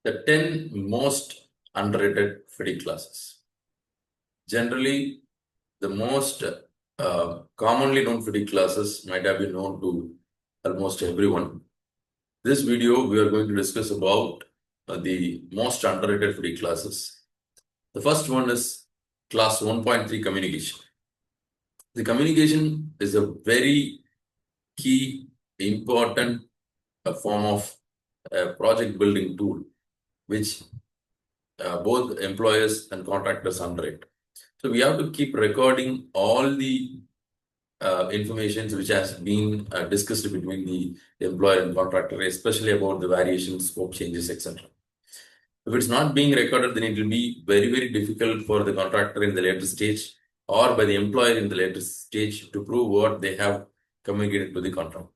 The 10 most underrated FIDIC classes. Generally, the most commonly known FIDIC classes might have been known to almost everyone. This video, we are going to discuss about the most underrated FIDIC classes. The first one is class 1.3 communication. The communication is a very key, important form of project building tool, which both employers and contractors underrate. So we have to keep recording all the information which has been discussed between the employer and contractor, especially about the variations, scope changes, etc. If it's not being recorded, then it will be very, very difficult for the contractor in the later stage or by the employer in the later stage to prove what they have communicated to the contractor.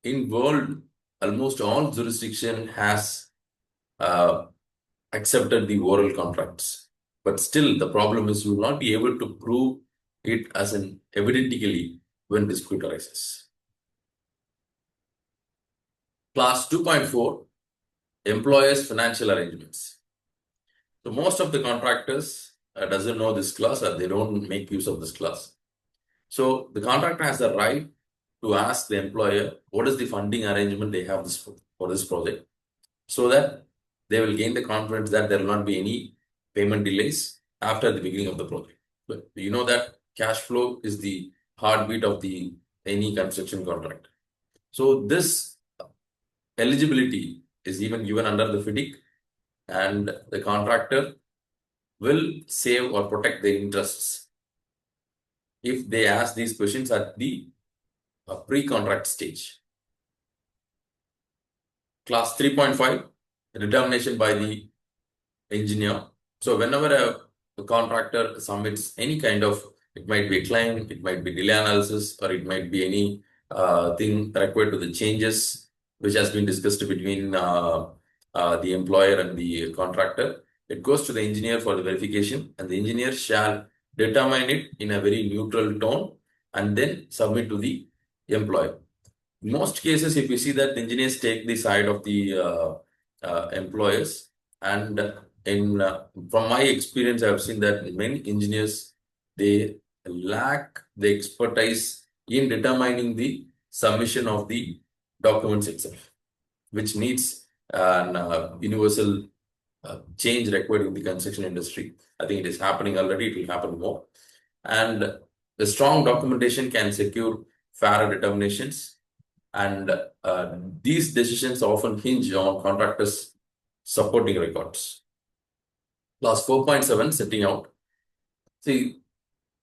In world, almost all jurisdiction has accepted the oral contracts. But still, the problem is you will not be able to prove it as an evidently when dispute arises. Class 2.4, employers' financial arrangements. So most of the contractors doesn't know this class or they don't make use of this class. So the contractor has the right to ask the employer what is the funding arrangement they have for this project, so that they will gain the confidence that there will not be any payment delays after the beginning of the project. But you know that cash flow is the heartbeat of any construction contract. So this eligibility is even given under the FIDIC, and the contractor will save or protect their interests if they ask these questions at the pre-contract stage. Class 3.5, determination by the engineer. So whenever a contractor submits any kind of, it might be a claim, it might be delay analysis, or it might be any thing required to the changes which has been discussed between the employer and the contractor, it goes to the engineer for the verification, and the engineer shall determine it in a very neutral tone and then submit to the employer. In most cases, if you see that engineers take the side of the employers, and from my experience, I have seen that many engineers, they lack the expertise in determining the submission of the documents itself, which needs an universal change required in the construction industry. I think it is happening already, it will happen more. And the strong documentation can secure fairer determinations, and these decisions often hinge on contractors' supporting records. Class 4.7, setting out. See,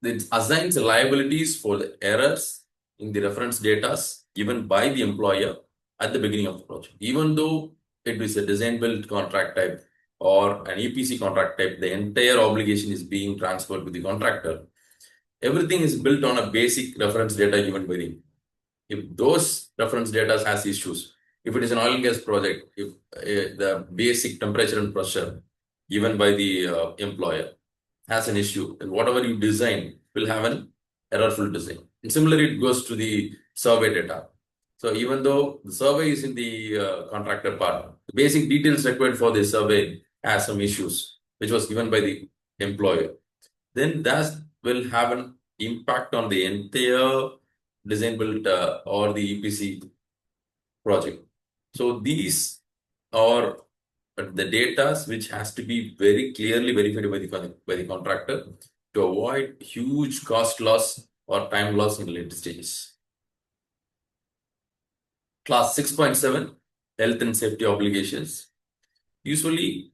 it assigns liabilities for the errors in the reference data given by the employer at the beginning of the project. Even though it is a design-build contract type or an EPC contract type, the entire obligation is being transferred to the contractor. Everything is built on a basic reference data given by them. If those reference data has issues, if it is an oil and gas project, if the basic temperature and pressure given by the employer has an issue, then whatever you design will have an errorful design. And similarly, it goes to the survey data. So even though the survey is in the contractor part, the basic details required for the survey has some issues, which was given by the employer, then that will have an impact on the entire design build or the EPC project. So these are the data which has to be very clearly verified by the contractor to avoid huge cost loss or time loss in later stages. Class 6.7, health and safety obligations. Usually,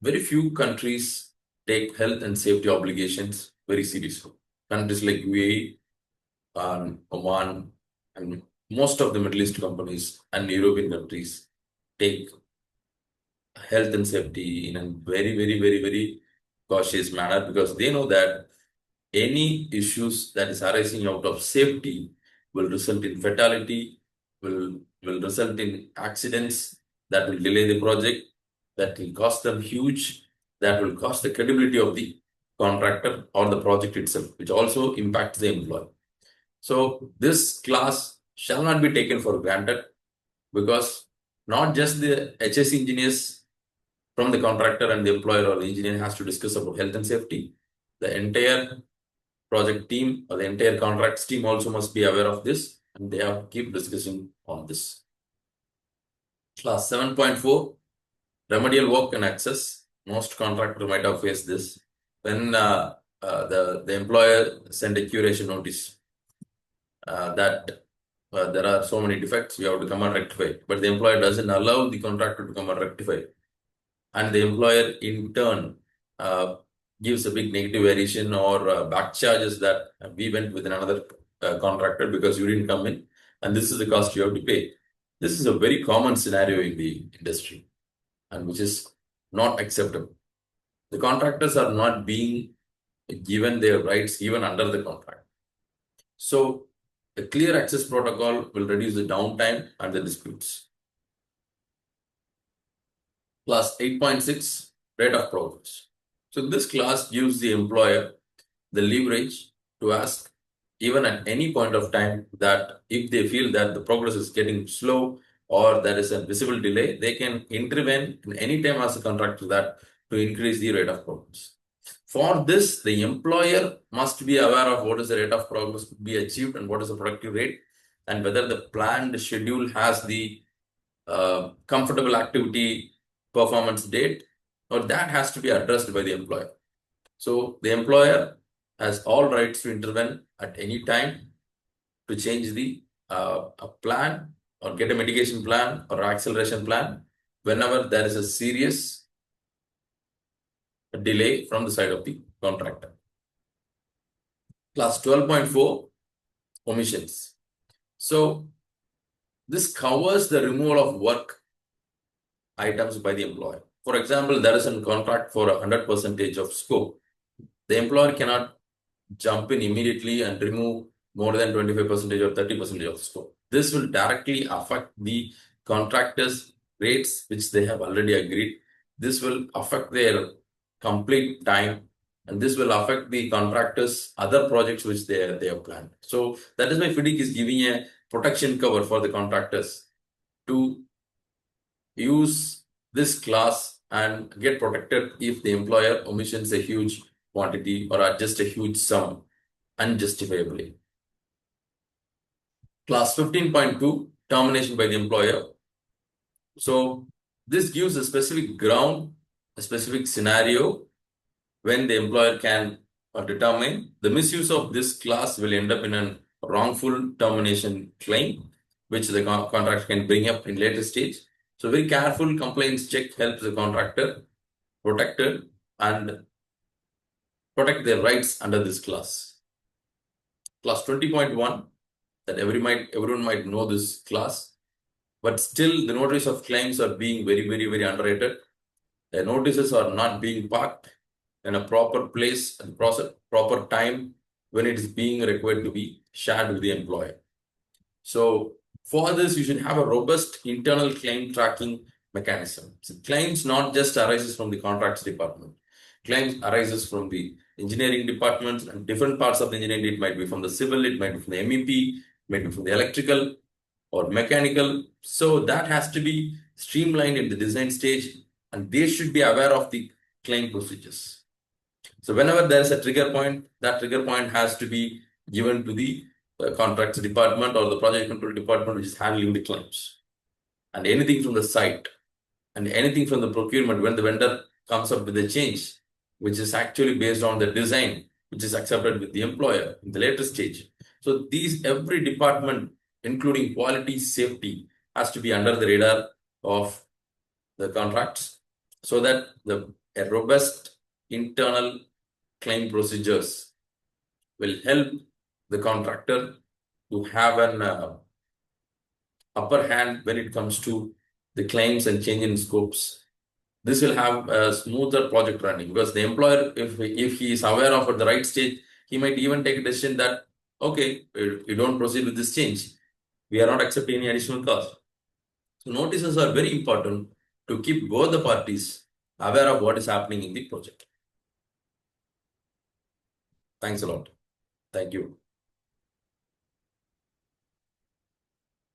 very few countries take health and safety obligations very seriously. Countries like UAE and Oman and most of the Middle East companies and European countries take health and safety in a very, very, very, very cautious manner, because they know that any issues that is arising out of safety will result in fatality, will result in accidents that will delay the project, that will cost them huge, that will cost the credibility of the contractor or the project itself, which also impacts the employee. So this class shall not be taken for granted, because Not just the HS engineers from the contractor and the employer or the engineer has to discuss about health and safety. The entire project team or the entire contracts team also must be aware of this, and they have to keep discussing on this. Class 7.4, remedial work and access. Most contractors might have faced this. When the employer send a curation notice that there are so many defects, you have to come and rectify. But the employer doesn't allow the contractor to come and rectify. And the employer in turn gives a big negative variation or back charges that we went with another contractor because you didn't come in, and this is the cost you have to pay. This is a very common scenario in the industry, and which is not acceptable. The contractors are not being given their rights even under the contract. So a clear access protocol will reduce the downtime and the disputes. Class 8.6, rate of progress. So this class gives the employer the leverage to ask even at any point of time that if they feel that the progress is getting slow or there is a visible delay, they can intervene in any time as a contractor that to increase the rate of progress. For this, the employer must be aware of what is the rate of progress to be achieved and what is the productive rate, and whether the planned schedule has the comfortable activity performance date, or that has to be addressed by the employer. So the employer has all rights to intervene at any time to change the plan or get a mitigation plan or acceleration plan whenever there is a serious delay from the side of the contractor. Class 12.4, omissions. So this covers the removal of work items by the employer. For example, there is a contract for 100% of scope. The employer cannot jump in immediately and remove more than 25% or 30% of scope. This will directly affect the contractors' rates, which they have already agreed. This will affect their complete time, and this will affect the contractors' other projects which they have planned. So that is why FIDIC is giving a protection cover for the contractors to use this class and get protected if the employer omissions a huge quantity or adjust a huge sum unjustifiably. Class 15.2, termination by the employer. So this gives a specific ground, a specific scenario when the employer can determine. The misuse of this class will end up in a wrongful termination claim, which the contractor can bring up in later stage. So very careful compliance check helps the contractor protected and protect their rights under this class. Class 20.1, that everyone might know this class, but still the notice of claims are being very underrated. The notices are not being parked in a proper place and proper time when it is being required to be shared with the employer. So for this, you should have a robust internal claim tracking mechanism. So claims not just arises from the contracts department. Claims arises from the engineering departments and different parts of the engineering. It might be from the civil, it might be from the MEP, it might be from the electrical or mechanical. So that has to be streamlined in the design stage, and they should be aware of the claim procedures. So whenever there is a trigger point, that trigger point has to be given to the contracts department or the project control department, which is handling the claims. And anything from the site and anything from the procurement, when the vendor comes up with a change, which is actually based on the design, which is accepted with the employer in the later stage. So every department, including quality, safety, has to be under the radar of the contracts, so that a robust internal claim procedures will help the contractor to have an upper hand when it comes to the claims and change in scopes. This will have a smoother project running, because the employer, if he is aware of at the right stage, he might even take a decision that, okay, you don't proceed with this change. We are not accepting any additional cost. So notices are very important to keep both the parties aware of what is happening in the project. Thanks a lot. Thank you.